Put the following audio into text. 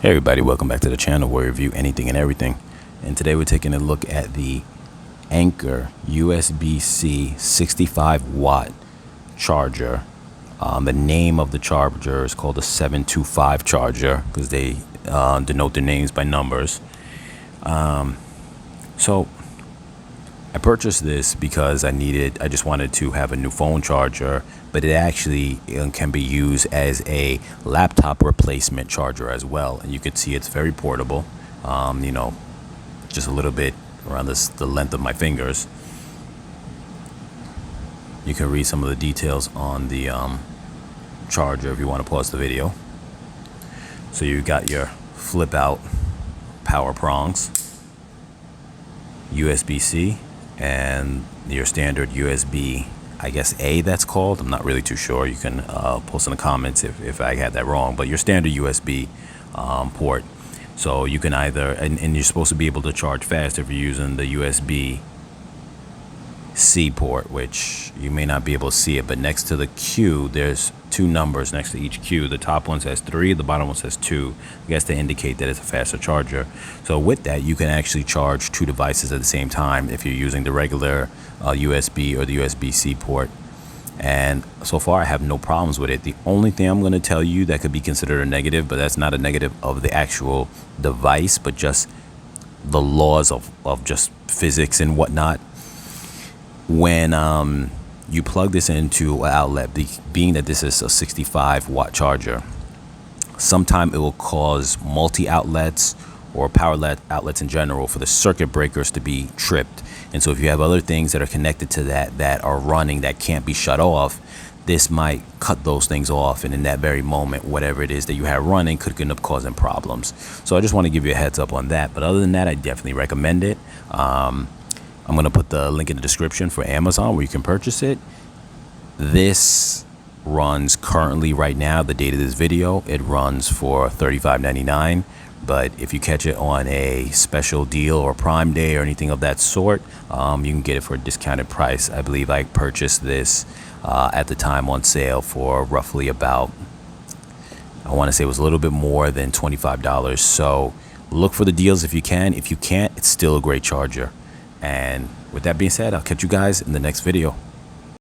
Hey everybody, welcome back to the channel where we review anything and everything. And today we're taking a look at the Anker USB-C 65 watt charger. The name of the charger is called the 725 charger because they denote their names by numbers. So I purchased this because I just wanted to have a new phone charger, but it actually can be used as a laptop replacement charger as well. And you can see it's very portable, just a little bit around the length of my fingers. You can read some of the details on the charger if you want to pause the video. So you got your flip out power prongs, USB-C, and your standard USB, I guess A that's called. I'm not really too sure. You can post in the comments if I had that wrong, but your standard USB port. So you can either, and you're supposed to be able to charge fast if you're using the USB C port, which you may not be able to see it, but next to the Q, there's two numbers next to each Q. The top one says 3, the bottom one says 2. I guess to indicate that it's a faster charger. So with that, you can actually charge two devices at the same time if you're using the regular USB or the USB-C port. And so far, I have no problems with it. The only thing I'm going to tell you that could be considered a negative, but that's not a negative of the actual device, but just the laws of just physics and whatnot. When you plug this into an outlet, being that this is a 65 watt charger, sometime it will cause multi-outlets or power outlets in general for the circuit breakers to be tripped. And so if you have other things that are connected to that are running that can't be shut off, this might cut those things off, and in that very moment, whatever it is that you have running could end up causing problems. So I just want to give you a heads up on that. But other than that, I definitely recommend it. I'm going to put the link in the description for Amazon where you can purchase it. This runs currently right now, the date of this video, it runs for $35.99. But if you catch it on a special deal or Prime Day or anything of that sort, you can get it for a discounted price. I believe I purchased this at the time on sale for roughly about, I want to say it was a little bit more than $25. So look for the deals if you can. If you can't, it's still a great charger. And with that being said, I'll catch you guys in the next video.